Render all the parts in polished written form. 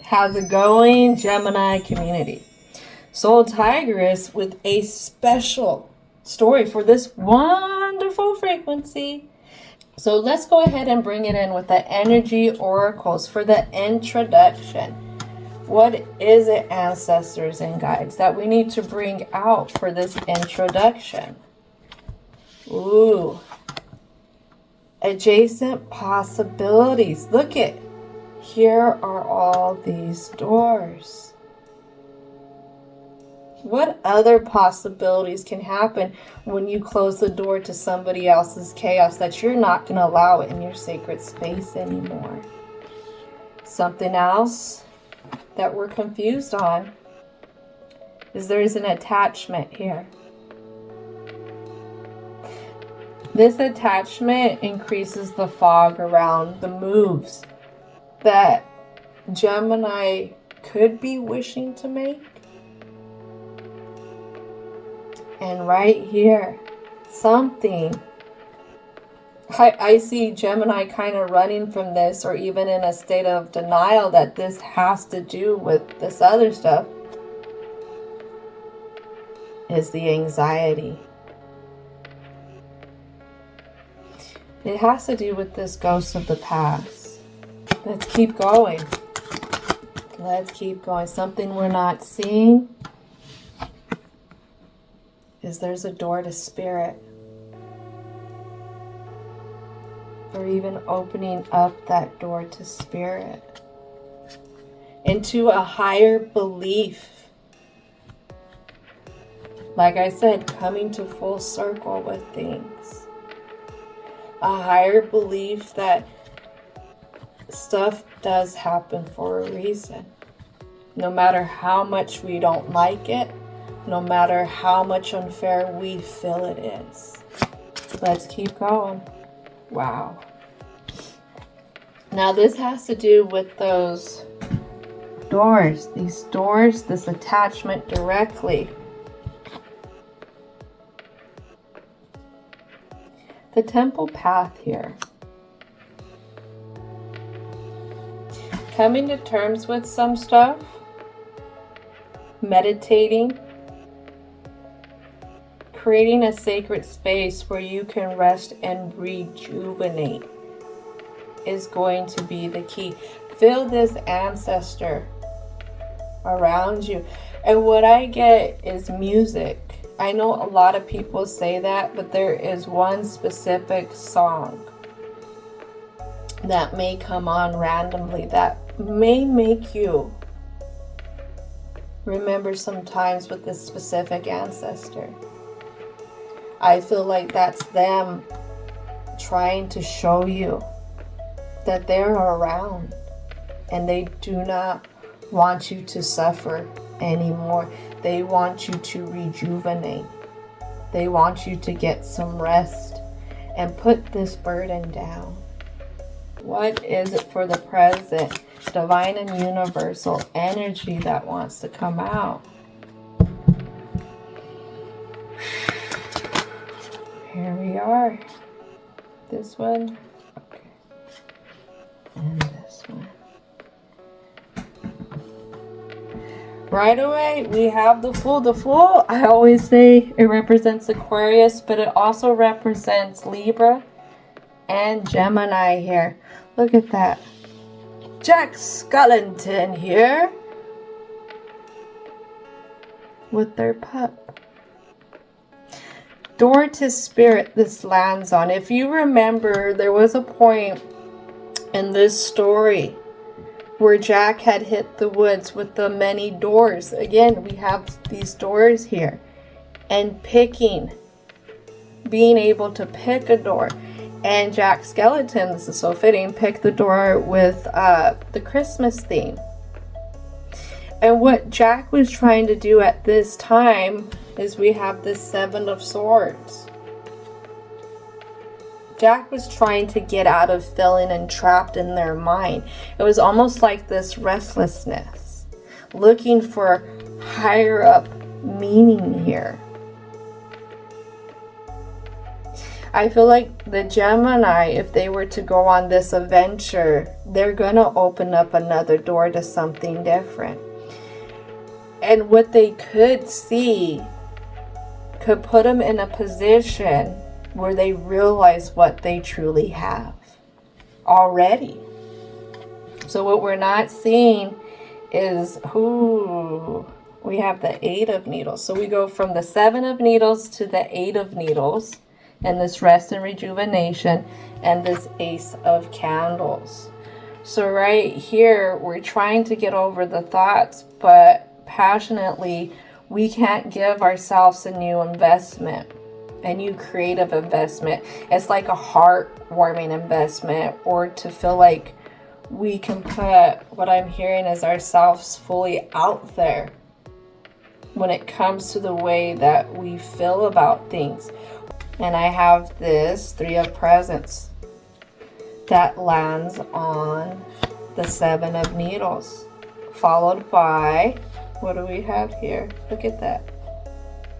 How's it going, Gemini community? Soul Tigress with a special story for this wonderful frequency. So let's go ahead and bring it in with the energy oracles for the introduction. What is it, ancestors and guides, that we need to bring out for this introduction? Ooh. Adjacent possibilities. Look it. Here are all these doors. What other possibilities can happen when you close the door to somebody else's chaos that you're not going to allow it in your sacred space anymore? Something else that we're confused on is there's an attachment here. This attachment increases the fog around the moves that Gemini could be wishing to make. And right here, something. I see Gemini kind of running from this, or even in a state of denial that this has to do with this other stuff, is the anxiety. It has to do with this ghost of the past. Let's keep going. Let's keep going. Something we're not seeing is there's a door to spirit. Or even opening up that door to spirit. Into a higher belief. Like I said, coming to full circle with things. A higher belief that stuff does happen for a reason. No matter how much we don't like it, no matter how much unfair we feel it is. Let's keep going. Wow. Now this has to do with those doors. These doors, this attachment directly. The temple path here. Coming to terms with some stuff, meditating, creating a sacred space where you can rest and rejuvenate is going to be the key. Feel this ancestor around you. And what I get is music. I know a lot of people say that, but there is one specific song that may come on randomly that may make you remember some times with this specific ancestor. I feel like that's them trying to show you that they're around and they do not want you to suffer anymore. They want you to rejuvenate. They want you to get some rest and put this burden down. What is it for the present? Divine and universal energy that wants to come out. Here we are. This one. Okay. And this one. Right away, we have the Fool. The Fool, I always say it represents Aquarius, but it also represents Libra and Gemini here. Look at that. Jack Skellington here with their pup. Door to spirit this lands on. If you remember, there was a point in this story where Jack had hit the woods with the many doors. Again, we have these doors here. And being able to pick a door. And Jack Skellington, this is so fitting, picked the door with the Christmas theme. And what Jack was trying to do at this time is we have this Seven of Swords. Jack was trying to get out of feeling entrapped in their mind. It was almost like this restlessness, looking for higher up meaning here. I feel like the Gemini, if they were to go on this adventure, they're going to open up another door to something different. And what they could see could put them in a position where they realize what they truly have already. So what we're not seeing is we have the 8 of Needles. So we go from the 7 of Needles to the 8 of Needles, and this rest and rejuvenation, and this Ace of Candles. So right here, we're trying to get over the thoughts, but passionately, we can't give ourselves a new investment, a new creative investment. It's like a heartwarming investment, or to feel like we can put, what I'm hearing is, ourselves fully out there when it comes to the way that we feel about things. And I have this 3 of Presents that lands on the 7 of Needles, followed by, what do we have here? Look at that,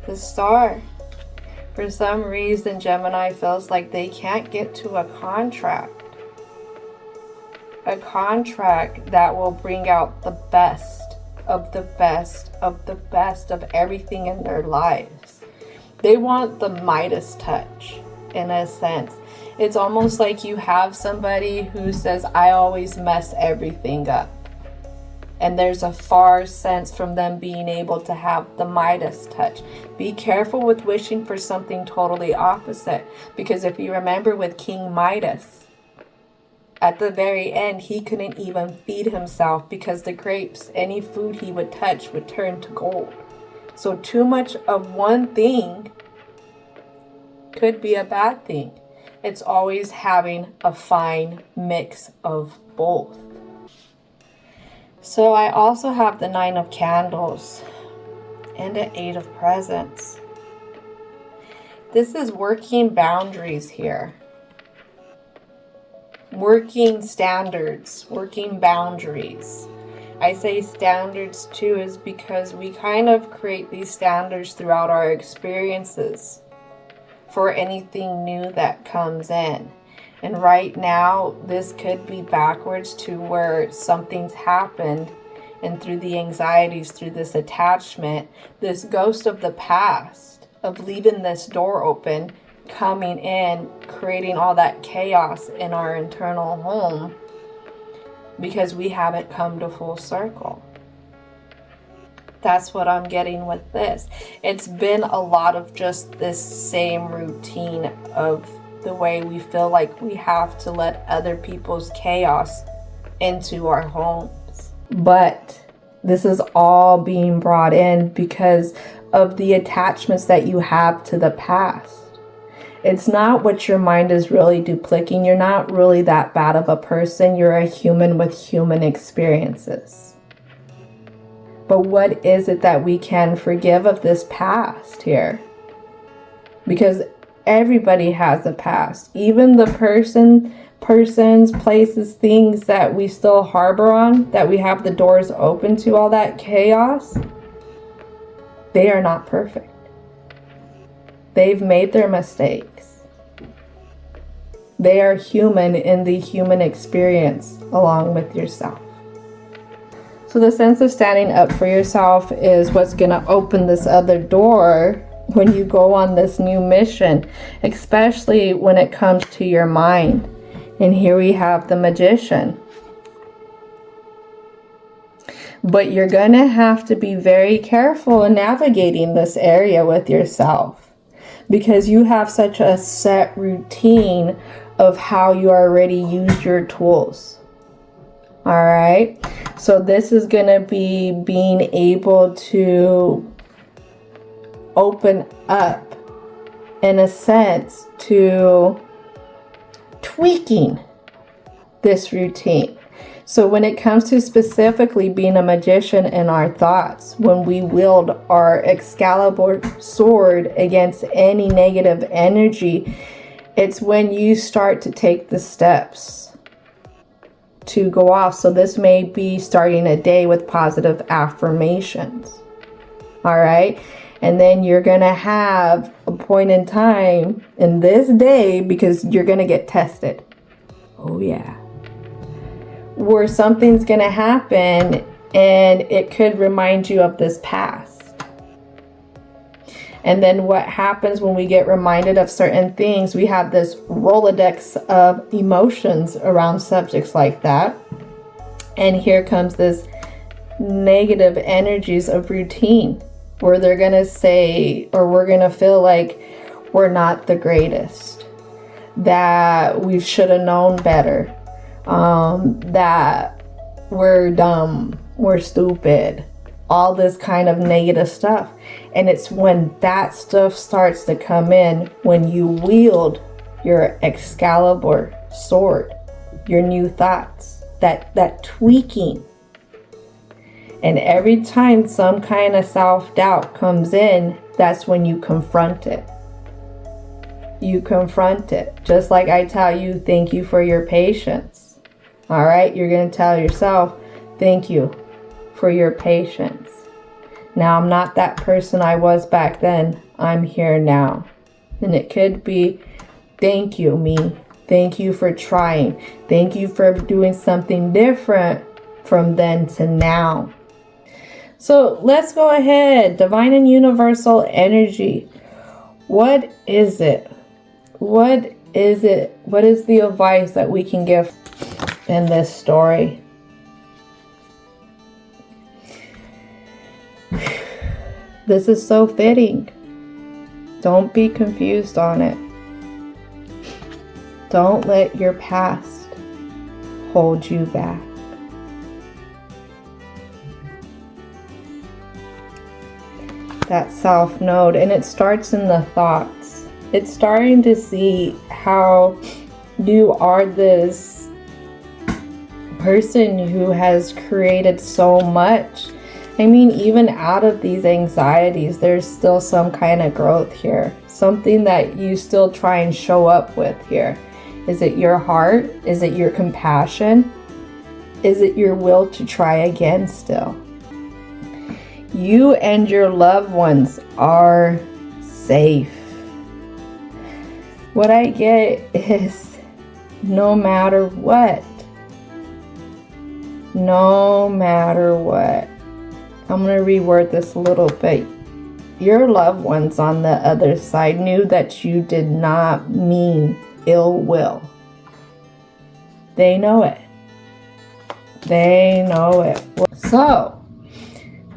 the Star. For some reason, Gemini feels like they can't get to a contract that will bring out the best of the best of the best of everything in their lives. They want the Midas touch, in a sense. It's almost like you have somebody who says, I always mess everything up. And there's a far sense from them being able to have the Midas touch. Be careful with wishing for something totally opposite. Because if you remember with King Midas, at the very end, he couldn't even feed himself because the grapes, any food he would touch would turn to gold. So too much of one thing could be a bad thing. It's always having a fine mix of both. So I also have the 9 of Candles and the 8 of Presents. This is working boundaries here. Working standards, working boundaries. I say standards too is because we kind of create these standards throughout our experiences for anything new that comes in. And right now, this could be backwards to where something's happened, and through the anxieties, through this attachment, this ghost of the past, of leaving this door open, coming in, creating all that chaos in our internal home, because we haven't come to full circle. That's what I'm getting with this. It's been a lot of just this same routine of the way we feel like we have to let other people's chaos into our homes. But this is all being brought in because of the attachments that you have to the past. It's not what your mind is really duplicating. You're not really that bad of a person. You're a human with human experiences. But what is it that we can forgive of this past here? Because everybody has a past. Even the persons, places, things that we still harbor on, that we have the doors open to, all that chaos, they are not perfect. They've made their mistakes. They are human in the human experience along with yourself. So the sense of standing up for yourself is what's going to open this other door when you go on this new mission, especially when it comes to your mind. And here we have the Magician. But you're going to have to be very careful in navigating this area with yourself, because you have such a set routine of how you already use your tools. All right. So this is going to be being able to open up, in a sense, to tweaking this routine. So when it comes to specifically being a magician in our thoughts, when we wield our Excalibur sword against any negative energy, it's when you start to take the steps to go off. So this may be starting a day with positive affirmations. All right. And then you're going to have a point in time in this day, because you're going to get tested. Oh yeah. Where something's going to happen and it could remind you of this past. And then what happens when we get reminded of certain things, we have this Rolodex of emotions around subjects like that. And here comes this negative energies of routine, where they're going to say, or we're going to feel like we're not the greatest, that we should have known better, that we're dumb, we're stupid, all this kind of negative stuff. And it's when that stuff starts to come in, when you wield your Excalibur sword, your new thoughts, that tweaking. And every time some kind of self-doubt comes in, that's when you confront it. You confront it. Just like I tell you, thank you for your patience. All right? You're going to tell yourself, thank you for your patience. Now, I'm not that person I was back then. I'm here now. And it could be, thank you, me. Thank you for trying. Thank you for doing something different from then to now. So let's go ahead. Divine and universal energy. What is it? What is it? What is the advice that we can give in this story? This is so fitting. Don't be confused on it. Don't let your past hold you back. That self node, and it starts in the thoughts. It's starting to see how you are this person who has created so much. I mean, even out of these anxieties, there's still some kind of growth here. Something that you still try and show up with here. Is it your heart? Is it your compassion? Is it your will to try again still? You and your loved ones are safe. What I get is, no matter what, I'm going to reword this a little bit. Your loved ones on the other side knew that you did not mean ill will. They know it. They know it. So,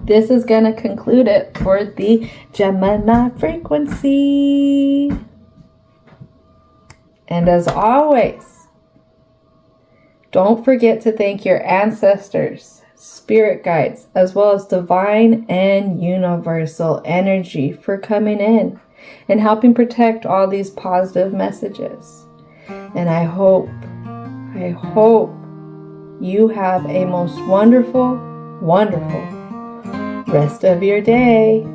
this is going to conclude it for the Gemini frequency. And as always, don't forget to thank your ancestors, spirit guides, as well as divine and universal energy for coming in and helping protect all these positive messages. And I hope you have a most wonderful rest of your day.